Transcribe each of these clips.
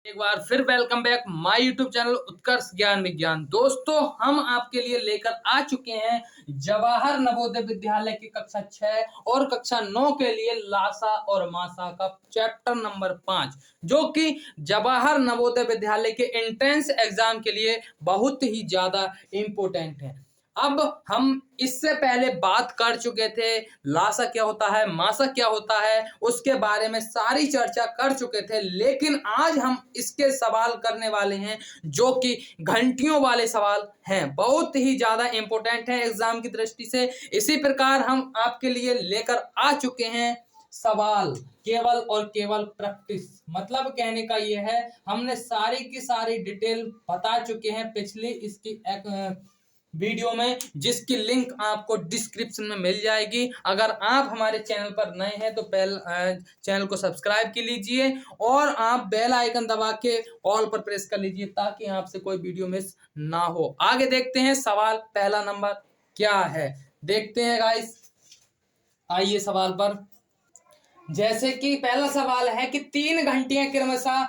एक बार फिर welcome back my YouTube channel Utkarsh Gyan Vigyan. दोस्तों, हम आपके लिए लेकर आ चुके हैं जवाहर नवोदय विद्यालय की कक्षा 6 और कक्षा 9 के लिए लासा और मासा का चैप्टर नंबर 5, जो कि जवाहर नवोदय विद्यालय के एंट्रेंस एग्जाम के लिए बहुत ही ज्यादा इम्पोर्टेंट है। अब हम इससे पहले बात कर चुके थे लासा क्या होता है, मासा क्या होता है, उसके बारे में सारी चर्चा कर चुके थे। लेकिन आज हम इसके सवाल करने वाले हैं जो कि घंटियों वाले सवाल हैं, बहुत ही ज्यादा इंपॉर्टेंट है एग्जाम की दृष्टि से। इसी प्रकार हम आपके लिए लेकर आ चुके हैं सवाल केवल और केवल प्रैक्टिस। मतलब कहने का यह है, हमने सारी की सारी डिटेल बता चुके हैं पिछली इसकी वीडियो में, जिसकी लिंक आपको डिस्क्रिप्शन में मिल जाएगी। अगर आप हमारे चैनल पर नए हैं तो चैनल को सब्सक्राइब कर लीजिए और आप बेल आइकन दबा के ऑल पर प्रेस कर लीजिए ताकि आपसे कोई वीडियो मिस ना हो। आगे देखते हैं सवाल पहला नंबर क्या है, देखते हैं गाइस। आइए सवाल पर। जैसे कि पहला सवाल है कि 3 घंटियां क्रमशः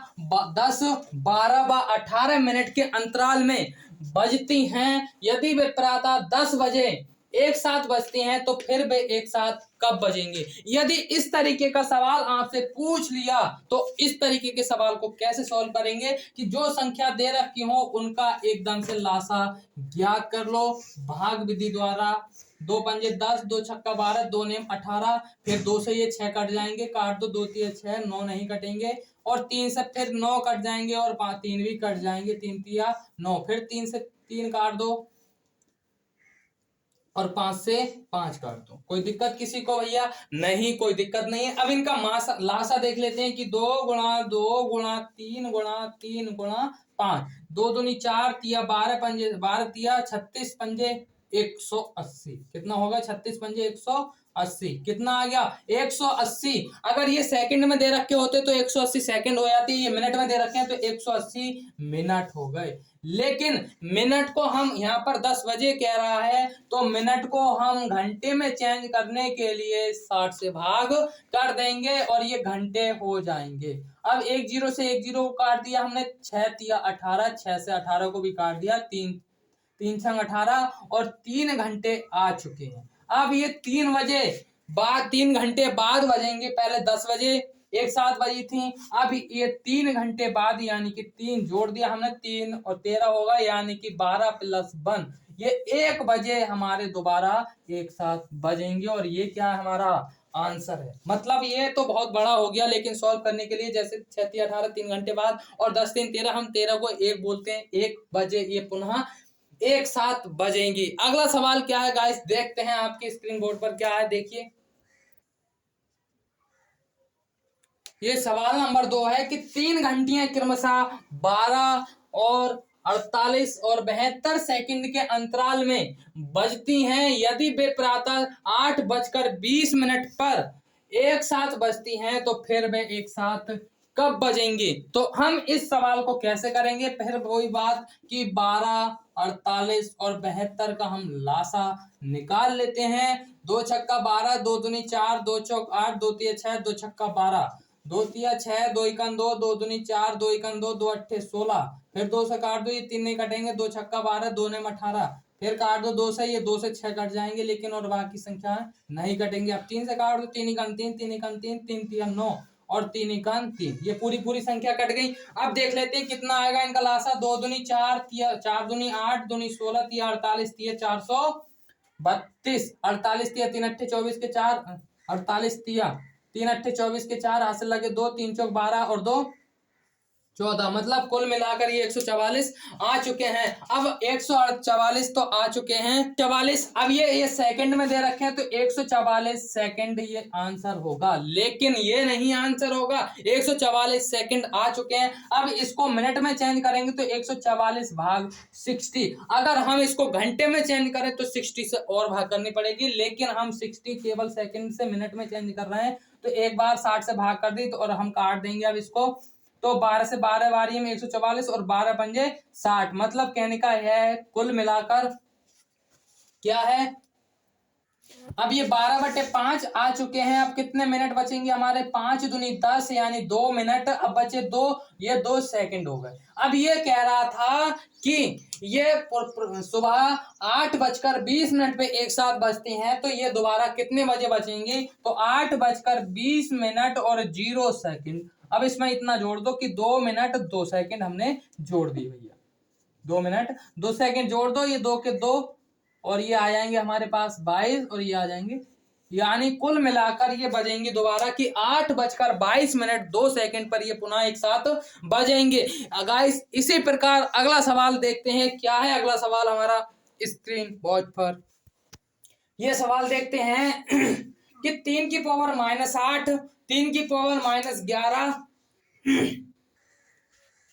10, 12 व 18 मिनट के अंतराल में बजती हैं। यदि वे प्रातः 10 बजे एक साथ बजती हैं तो फिर वे एक साथ कब बजेंगे। यदि इस तरीके का सवाल आपसे पूछ लिया तो इस तरीके के सवाल को कैसे सॉल्व करेंगे कि जो संख्या दे रखी हो उनका एकदम से लासा ज्ञात कर लो भाग विधि द्वारा। 2 पंजे 10, 2 छक्का 12, 2 नेम 18, फिर 2 से ये 6 कट जाएंगे, काट दो, 2 तिया 6, 9 नहीं कटेंगे, और 3 से फिर 9 कट जाएंगे और 3 भी कट जाएंगे, 3 तिया 9, फिर 3 से 3 काट दो और 5 से 5 काट दो। कोई दिक्कत किसी को भैया? नहीं, कोई दिक्कत नहीं है। अब इनका लासा देख लेते हैं कि 2 गुणा 2 गुणा 3 गुणा 3 गुणा 5, 2 दूनी 4, तिया 12 पंजे 12 तिया 36 पंजे 180। कितना होगा? 36 पंजे 180। कितना आ गया? 180। अगर ये सेकंड में दे रखे होते तो 180 सेकंड हो जाती, ये मिनट में दे रखे हैं तो 180 मिनट हो गए। लेकिन मिनट को हम यहाँ पर 10 बजे कह रहा है तो मिनट को हम घंटे में चेंज करने के लिए 60 से भाग कर देंगे और ये घंटे हो जाएंगे। अब एक जीरो से एक जीरो को काट दिया हमने, 6 तिया 18, 6 से 18 को भी काट दिया, 3 3 छंग 18 और 3 घंटे आ चुके हैं। अब ये 3 बजे बाद 3 घंटे बाद बजेंगे। पहले 10 बजे एक साथ बजी थी, अब ये 3 घंटे बाद यानी कि 3 जोड़ दिया हमने, 3 और 13 होगा यानी कि 12 प्लस 1, ये 1 बजे हमारे दोबारा एक साथ बजेंगे और ये क्या है हमारा आंसर है। मतलब ये तो बहुत बड़ा हो गया, लेकिन सॉल्व करने के लिए जैसे 6 तिया 18 3 घंटे बाद और 10 3 13, हम 13 को 1 बोलते हैं, 1 बजे ये पुनः एक साथ बजेंगी। अगला सवाल क्या है गाइस, देखते हैं आपके स्क्रीन बोर्ड पर क्या है, देखिए। ये सवाल नंबर 2 है कि 3 घंटियां क्रमशः 12 और 48 और 72 सेकंड के अंतराल में बजती हैं। यदि वे प्रातः 8:20 पर एक साथ बजती हैं तो फिर वे एक साथ कब बजेंगे। तो हम इस सवाल को कैसे करेंगे, फिर वही बात कि 12, 48 और 72 का हम लासा निकाल लेते हैं। 2 छक्का 12, 2 दूनी 4, 2 चौक 8, 2 तिया 6, 2 छक्का 12, 2 तिया 6, 2 इकन 2, 2 दूनी 4, 2 इकन 2, 2 अट्ठे 16, फिर 2 से काट दो, ये 3 नहीं कटेंगे, 2 छक्का 12, 2 नेम 18, फिर काट दो 2 से, ये 2 से 6 कट जाएंगे लेकिन और बाकी संख्या नहीं कटेंगे। अब 3 से काट दो, 3 इकन 3, 3 इकन 3, 3 तिया 9 और 3 इकन 3, ये पूरी संख्या कट गई। अब देख लेते हैं कितना आएगा इनका लासा। 2 दूनी 4, तिया 4 दूनी 8, दूनी 16, तिया 48, तिया 432, 48 तिया 3 अट्ठे 24 के 4, 48 तिया 3 अट्ठे 24 के 4, हासिल लगे 2, 3 चौक 12 और 2 14, मतलब कुल मिलाकर ये 144 आ चुके हैं। अब 144 तो आ चुके हैं 44। अब ये सेकंड में दे रखे हैं तो 144 सेकंड ये आंसर होगा, लेकिन ये नहीं आंसर होगा। 144 सेकंड आ चुके हैं। अब इसको मिनट में चेंज करेंगे तो 144 भाग 60। अगर हम इसको घंटे में चेंज करें तो 60 से और भाग करनी पड़ेगी, लेकिन हम 60 केवल सेकंड से मिनट में चेंज कर रहे हैं तो एक बार 60 से भाग कर दी तो और हम काट देंगे अब इसको, तो 12 से 12 बारी में 144 और 12 पंजे 60। मतलब कहने का यह है कुल मिलाकर क्या है अब ये 12/5 आ चुके हैं। अब कितने मिनट बचेंगे हमारे? 5 दूनी 10 यानी 2 मिनट। अब बचे 2, ये 2 सेकंड हो गए। अब ये कह रहा था कि ये सुबह 8:20 पे एक साथ बजते हैं, तो ये दोबारा कितने बजे बचेंगे? तो 8:20 और 0 सेकंड। अब इसमें इतना जोड़ दो कि 2 मिनट 2 सेकंड हमने जोड़ दिए भैया। 2 मिनट 2 सेकंड जोड़ दो, ये 2 के 2 और ये आ जाएंगे हमारे पास 22 और ये आ जाएंगे, यानी कुल मिलाकर ये बजेंगे दोबारा कि 8:22 2 सेकंड पर ये पुनः एक साथ बजेंगे। गाइस इसी प्रकार अगला सवाल देखते हैं। क्या है अगला सवाल हमारा स्क्रीन बोर्ड पर? ये सवाल देखते हैं कि 3 की पावर -8, 3 की पावर -11,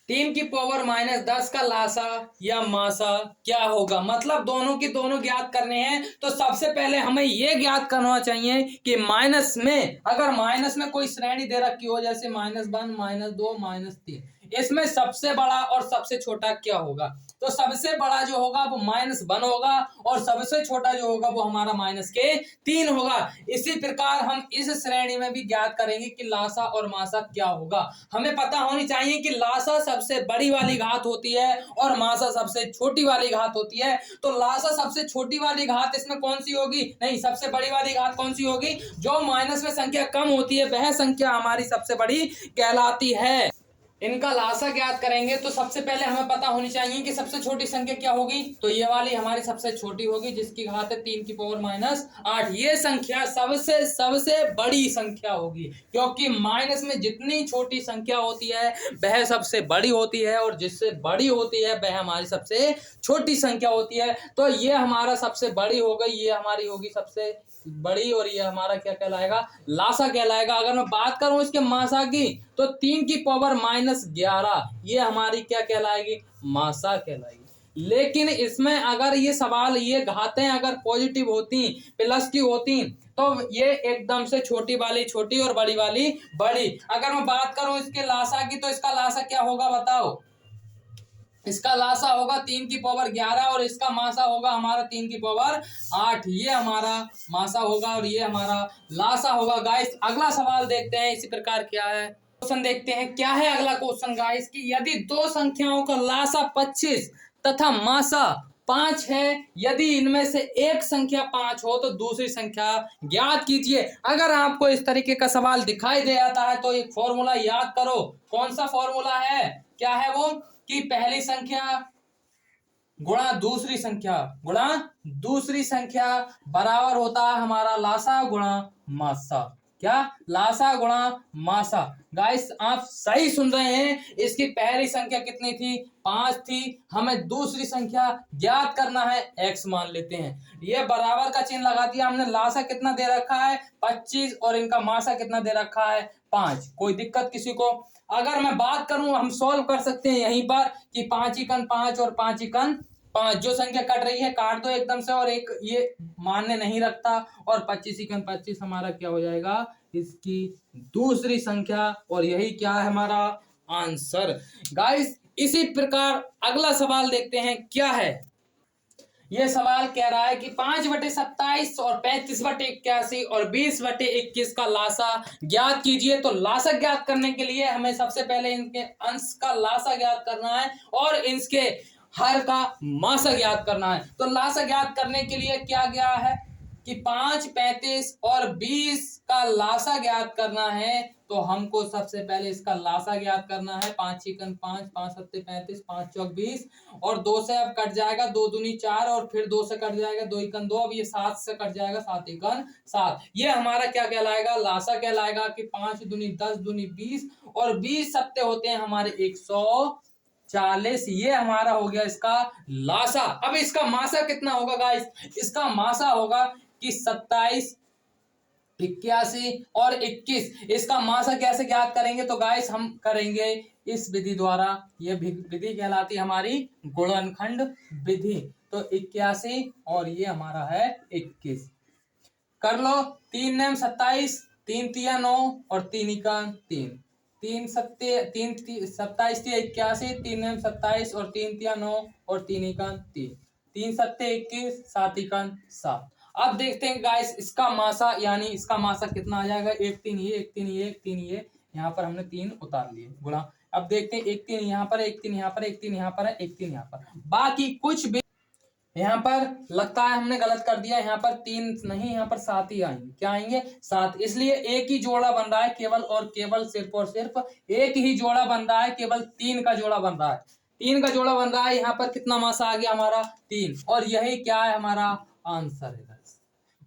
3 की पावर -10 का लासा या मासा क्या होगा? मतलब दोनों की दोनों ज्ञात करने हैं। तो सबसे पहले हमें यह ज्ञात करना चाहिए कि माइनस में, अगर माइनस में कोई श्रेणी दे रखी हो जैसे -1, -2, -3, इसमें सबसे बड़ा और सबसे छोटा क्या होगा? तो सबसे बड़ा जो होगा वो -1 होगा और सबसे छोटा जो होगा वो हमारा -3 होगा। इसी प्रकार हम इस श्रेणी में भी ज्ञात करेंगे कि लासा और मासा क्या होगा। हमें पता होनी चाहिए कि लासा सबसे बड़ी वाली घात होती है और मासा सबसे छोटी वाली घात होती है। तो लासा सबसे छोटी वाली घात इसमें कौन सी होगी? नहीं, सबसे बड़ी वाली घात कौन सी होगी? जो माइनस में संख्या कम होती है वह संख्या हमारी सबसे बड़ी कहलाती है। इनका लासा ज्ञात करेंगे तो सबसे पहले हमें पता होनी चाहिए कि सबसे छोटी संख्या क्या होगी। तो ये वाली हमारी सबसे छोटी होगी जिसकी घात है 3 की पावर -8। ये संख्या सबसे बड़ी संख्या होगी, क्योंकि माइनस में जितनी छोटी संख्या होती है वह सबसे बड़ी होती है और जिससे बड़ी होती है वह हमारी सबसे छोटी संख्या होती है। तो ये हमारा सबसे बड़ी हो गई, ये हमारी होगी सबसे बड़ी और ये हमारा क्या कहलाएगा? लासा कहलाएगा। अगर मैं बात करूं इसके मासा की तो 3 की पावर -11 ये हमारी क्या कहलाएगी? मासा कहलाएगी। लेकिन इसमें अगर ये सवाल, ये घातें अगर पॉजिटिव होती, प्लस की होती, तो ये एकदम से छोटी वाली छोटी और बड़ी वाली बड़ी। अगर मैं बात करूं इसके लासा की तो इसका लासा क्या होगा बताओ? इसका लासा होगा 3 की पावर 11 और इसका मासा होगा हमारा 3 की पावर 8। ये हमारा मासा होगा और ये हमारा लासा होगा। गाइस अगला सवाल देखते हैं इसी प्रकार क्या है। क्वेश्चन देखते हैं क्या है अगला क्वेश्चन गाइस कि यदि दो संख्याओं का लासा 25 तथा मासा 5 है, यदि इनमें से एक संख्या 5 हो तो दूसरी संख्या ज्ञात कीजिए। अगर आपको इस तरीके का सवाल दिखाई दे आता है तो एक फॉर्मूला याद करो। कौन सा फॉर्मूला है? क्या है वो? कि पहली संख्या गुणा दूसरी संख्या गुणा दूसरी संख्या बराबर होता है हमारा लासा गुणा मासा। क्या? लासा गुणा मासा। गाइस आप सही सुन रहे हैं। इसकी पहली संख्या कितनी थी? 5 थी। हमें दूसरी संख्या ज्ञात करना है, x मान लेते हैं। ये बराबर का चिन्ह लगा दिया हमने। लासा कितना दे रखा है? 25 और इनका मासा कितना दे रखा है? 5। कोई दिक्कत किसी को? अगर मैं बात करूं, हम सॉल्व कर सकते हैं यहीं पर कि 5 और 5 जो संख्या कट रही है काट दो एकदम से, और एक ये मान्य नहीं रखता, और 25 हमारा क्या हो जाएगा? इसकी दूसरी संख्या, और यही क्या है हमारा आंसर। गाइस इसी प्रकार अगला सवाल देखते हैं क्या है। यह सवाल कह रहा है कि 5/27 और 35/81 और 20/21 का लासा ज्ञात कीजिए। तो लासा ज्ञात करने के लिए हमें सबसे पहले इनके अंश का लासा ज्ञात करना है और इनके हर का मासा ज्ञात करना है। तो लासा ज्ञात करने के लिए क्या क्या है कि 5, 35 और 20 का लासा ज्ञात करना है। तो हमको सबसे पहले इसका लासा ज्ञात करना है। 5 चिकन 5, 5 सत्ते 35, 5 चौक 20 और 2 से अब कट जाएगा, 2 दूनी 4 और फिर 2 से कट जाएगा, 2 एकन 2, अब ये 7 से कट जाएगा, 7 एकन 7। ये हमारा क्या कहलाएगा? लासा कहलाएगा कि 5 दूनी 10 दूनी 20 और 20 सत्ते होते हैं हमारे 140। ये हमारा हो गया इसका लासा। अब इसका मासा कितना होगा गाइस? इसका मासा होगा कि 27, 81 और 21। इसका मासा कैसे ज्ञात करेंगे? तो गाइस हम करेंगे इस विधि द्वारा। यह विधि कहलाती है हमारी गुणनखंड विधि। तो 81 और ये हमारा है 21। कर लो। 3 नेम 27, 3 तिया 9 और 3 इका 3, 3 सत्ते 3 27 तिया 81, 3 नेम 27 और 3 तिया 9 और 3 इका 3, 3 सत्ते 21, 7 इका 7। अब देखते हैं गाइस इसका मासा, यानी इसका मासा कितना आ जाएगा। 1 3 ये 1 3 ये 1 3 ये, यहाँ पर हमने 3 उतार लिए गुणा। अब देखते हैं 1 3 यहाँ पर, 1 3 यहाँ पर, 1 3 यहाँ पर है, 1 3 यहाँ पर, बाकी कुछ भी यहाँ पर लगता है हमने गलत कर दिया। यहाँ पर 3 नहीं, यहाँ पर 7 ही आएंगे। क्या आएंगे? 7। इसलिए एक ही जोड़ा बन रहा है केवल और केवल, सिर्फ और सिर्फ एक ही जोड़ा बन रहा है, केवल 3 का जोड़ा बन रहा है। 3 का जोड़ा बन रहा है। यहाँ पर कितना मासा आ गया हमारा? 3। और यही क्या है? हमारा आंसर है।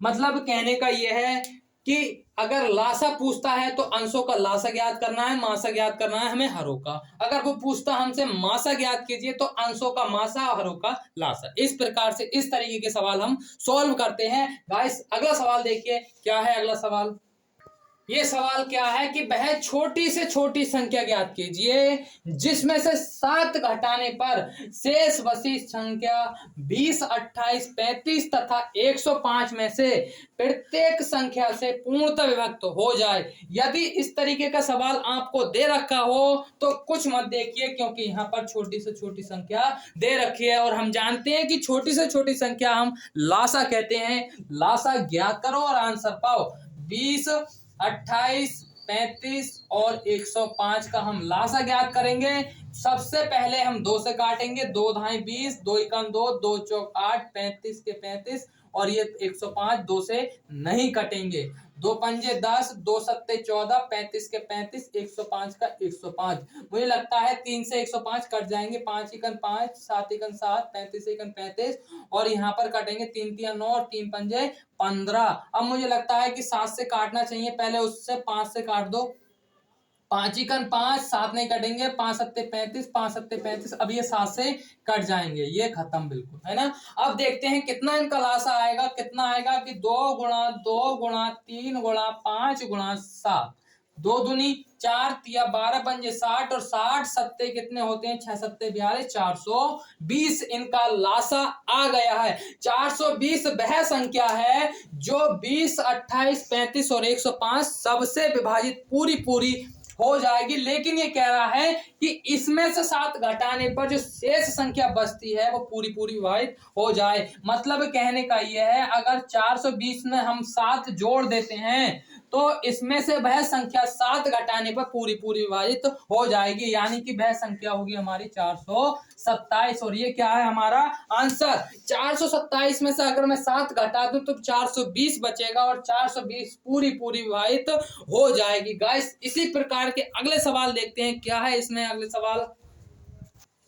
मतलब कहने का यह है कि अगर लासा पूछता है तो अंशों का लासा ज्ञात करना है, मासा ज्ञात करना है हमें हरों का। अगर वो पूछता हमसे मासा ज्ञात कीजिए तो अंशों का मासा, हरों का लासा। इस प्रकार से इस तरीके के सवाल हम सॉल्व करते हैं। गाइस अगला सवाल देखिए, क्या है अगला सवाल। ये सवाल क्या है कि वह छोटी से छोटी संख्या ज्ञात कीजिए जिसमें से 7 घटाने पर शेष बची संख्या 20, 28, 35 तथा 105 में से प्रत्येक संख्या से पूर्णतः विभक्त हो जाए। यदि इस तरीके का सवाल आपको दे रखा हो तो कुछ मत देखिए, क्योंकि यहाँ पर छोटी से छोटी संख्या दे रखी है और हम जानते हैं कि छोटी से छोटी संख्या हम लासा कहते हैं। लासा ज्ञात करो और आंसर पाओ। 20, 28, 35 और 105 का हम लासा ज्ञात करेंगे। सबसे पहले हम 2 से काटेंगे, 2 धाई 20, 2 एकम 2, 2 चौक 8, 35 के 35 और ये 105 2 से नहीं कटेंगे। 2 पंजे 10, 2 सत्ते 14, 35 के 35, 105 का 105। मुझे लगता है 3 से 105 कट जाएंगे। 5 एकन 5, 7 एकन 7, 35 एकन 35 और यहाँ पर कटेंगे 3 तिया 9 और 3 पंजे 15। अब मुझे लगता है कि 7 से काटना चाहिए, पहले उससे 5 से काट दो। 5 एकन 5, 7 नहीं कटेंगे, 5 सत्ते 35, 5 सत्ते 35। अब ये 7 से कट जाएंगे, ये खत्म बिल्कुल, है ना। अब देखते हैं कितना इनका लासा आएगा। कितना आएगा कि 2 गुणा 2 गुणा 3 गुणा 5 गुणा 7, 2 दूनी 4 तिया 12 पंजे 60 और 60 सत्ते कितने होते हैं? 6 सत्ते 42, 420 इनका लासा आ गया है। 420 वह संख्या है जो 20, 28, 35 और 105 सबसे विभाजित पूरी पूरी हो जाएगी। लेकिन ये कह रहा है कि इसमें से 7 घटाने पर जो शेष संख्या बचती है वो पूरी पूरी विभाजित हो जाए। मतलब कहने का ये है, अगर 420 में हम 7 जोड़ देते हैं तो इसमें से वह संख्या 7 घटाने पर पूरी पूरी विभाजित हो जाएगी, यानी कि वह संख्या होगी हमारी 427। और ये क्या है हमारा आंसर। 427 में से अगर मैं 7 घटा दूं तो 420 बचेगा और 420 पूरी पूरी विभाजित हो जाएगी। गाइस इसी प्रकार के अगले सवाल देखते हैं, क्या है इसमें अगले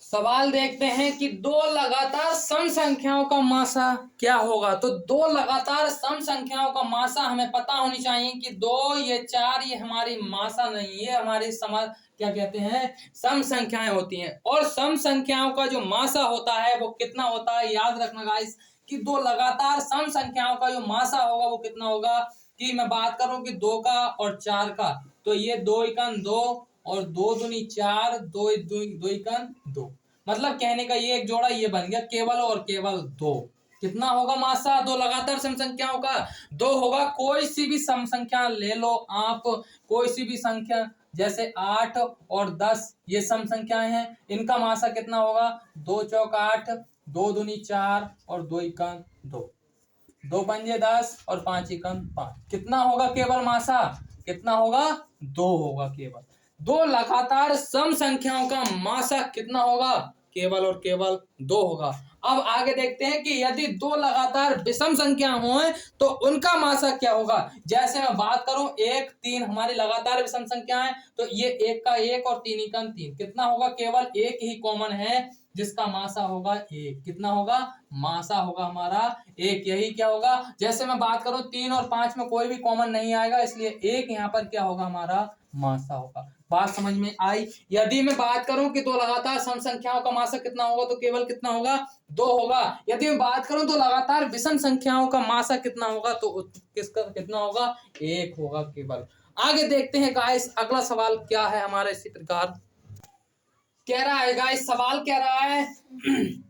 सवाल देखते हैं कि 2 लगातार सम संख्याओं का मासा क्या होगा। तो 2 लगातार सम संख्याओं का मासा हमें पता होनी चाहिए कि 2 ये 4 ये हमारी मासा नहीं, ये हमारी क्या कहते हैं, सम संख्याएं होती हैं। और सम संख्याओं का जो मासा होता है वो कितना होता है, याद रखना गाइस कि 2 लगातार सम संख्याओं का जो मासा होगा वो कितना होगा। कि मैं बात करूं कि 2 का और 4 का, तो ये 2 एकन 2 और 2 दूनी 4, 2 एकन 2। मतलब कहने का ये एक जोड़ा ये बन गया, केवल और केवल 2। कितना होगा मासा 2 लगातार सम संख्याओं का? 2 होगा। कोई सी भी सम संख्या ले लो आप, कोई सी भी संख्या, जैसे 8 और 10 ये सम संख्याएं हैं, इनका मासा कितना होगा? 2 चौक 8, 2 दूनी 4 और 2 एकन 2, 2 पंजे 10 और 5 एकन 5। कितना होगा केवल मासा? कितना होगा? 2 होगा केवल। 2 लगातार सम संख्याओं का मासा कितना होगा? केवल और केवल 2 होगा। अब आगे देखते हैं कि यदि 2 लगातार विषम संख्या हो तो उनका मासा क्या होगा। जैसे मैं बात करूं 1, 3 हमारी लगातार विषम संख्या है, तो ये 1 का 1 और 3 एकन 3। कितना होगा? केवल एक ही कॉमन है जिसका मासा होगा 1। कितना होगा? मासा होगा हमारा 1। यही क्या होगा। जैसे मैं बात करूं 3 और 5 में कोई भी कॉमन नहीं आएगा, इसलिए 1 यहाँ पर क्या होगा हमारा मासा होगा। बात समझ में आई। यदि मैं बात करूं कि 2 लगातार सम संख्याओं का मासा कितना होगा, तो केवल कितना होगा? 2 होगा। यदि मैं बात करूं तो लगातार विषम संख्याओं का मासा कितना होगा, तो किसका कितना होगा? 1 होगा केवल। आगे देखते हैं गाइस अगला सवाल क्या है हमारा। इसी प्रकार कह रहा है गाइस, सवाल कह रहा है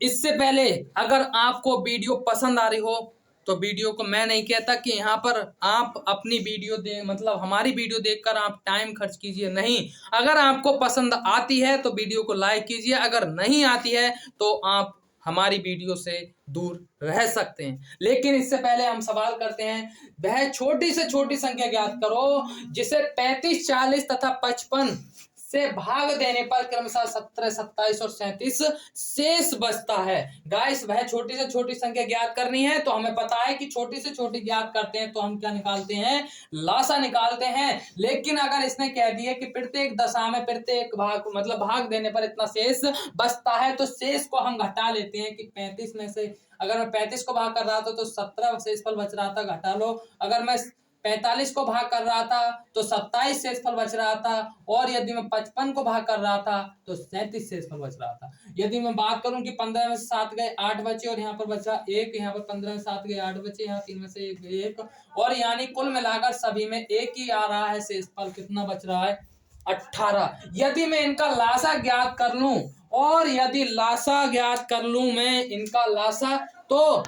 इससे पहले अगर आपको वीडियो पसंद आ रही हो तो वीडियो को, मैं नहीं कहता कि यहाँ पर आप अपनी वीडियो मतलब हमारी वीडियो देखकर आप टाइम खर्च कीजिए, नहीं। अगर आपको पसंद आती है तो वीडियो को लाइक कीजिए, अगर नहीं आती है तो आप हमारी वीडियो से दूर रह सकते हैं। लेकिन इससे पहले हम सवाल करते हैं, वह छोटी से छोटी संख्या ज्ञात करो जिसे 35, 40 तथा 55 से भाग देने पर क्रमशः 17, 27 और 37 शेष बचता है। गाइस, वह छोटी से छोटी संख्या ज्ञात करनी है तो हमें पता है कि छोटी से छोटी ज्ञात करते हैं तो हम क्या निकालते हैं, लासा निकालते हैं। लेकिन अगर इसने कह दिया कि प्रत्येक दशा में प्रत्येक भाग मतलब भाग देने पर इतना शेष बचता है, तो शेष को हम घटा लेते हैं कि 35 में से अगर मैं 35 को भाग कर रहा था तो 17 शेषफल बच रहा था, घटा लो। अगर मैं 45 को भाग कर रहा था तो 27 शेषफल बच रहा था, और यदि मैं 55 को भाग कर रहा था तो 37 शेषफल बच रहा था। यदि मैं बात करूं कि 15 में से 7 गए 8 बचे और यहाँ पर बचा 1, यहाँ पर 15 में 7 गए 8 बचे, यहाँ 3 में से 1, और यानी कुल मिलाकर सभी में 1 ही आ रहा है शेषफल। कितना बच रहा है, 18। यदि मैं इनका लासा ज्ञात कर लूं, और यदि लासा ज्ञात कर लूं मैं इनका लासा, तो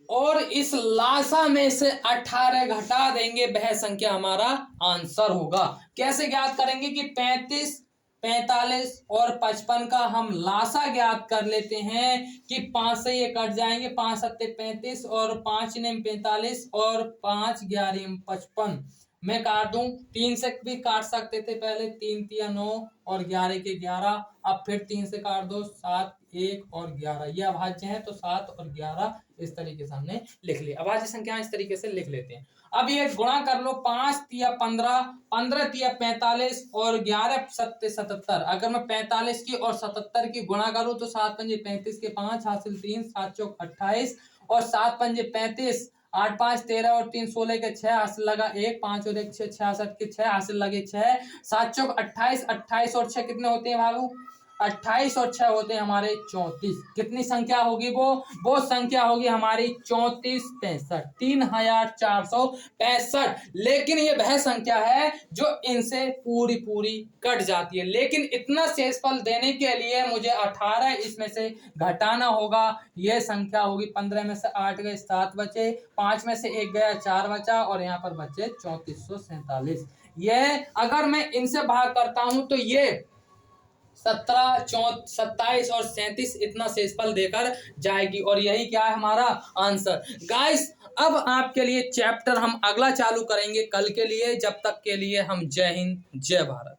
और इस लासा में से 18 घटा देंगे, वह संख्या हमारा आंसर होगा। कैसे ज्ञात करेंगे कि 35, 45 और 55 का हम लासा ज्ञात कर लेते हैं कि 5 से ये कट जाएंगे, 5 7 35 और 5 ने 45 और 5 11 55। मैं काट दूं, 3 से भी काट सकते थे पहले, 3 तिया 9 और 11 के 11। अब फिर 3 से काट दो, 7 1 और 11। ये अभाज्य है तो 7 और 11 इस तरीके से हमने लिख लिया। अभाज्य संख्या इस तरीके से लिख लेते हैं। अब ये गुणा कर लो, 5 तिया 15, 15 तिया 45 और 11 7 77। अगर मैं 45 की और 77 की गुणा करूं तो 7 पंजे 35 के 5 हासिल 3, 7 चौक 28 और 7 पंजे 35, 8 5 13 और 3 16 के 6 हासिल लगा 1, 5 और 1 6 66 के 6 हासिल लगे 6, 7 चौक 28, 28 और 6 कितने होते हैं भागू, 28 और 6 होते हैं हमारे 34। कितनी संख्या होगी वो संख्या होगी हमारी 34 65, 3465। लेकिन ये वह संख्या है जो इनसे पूरी कट जाती है। लेकिन इतना शेषफल देने के लिए मुझे 18 इसमें से घटाना होगा। यह संख्या होगी 15 में से 8 गए 7 बचे, 5 में से 1 गया 4 बचा, और यहाँ पर बचे 3447। यह अगर मैं इनसे भाग करता हूं तो ये 17, 27 और 37 इतना शेषफल देकर जाएगी, और यही क्या है हमारा आंसर। गाइस, अब आपके लिए चैप्टर हम अगला चालू करेंगे कल के लिए। जब तक के लिए हम जय हिंद जय भारत।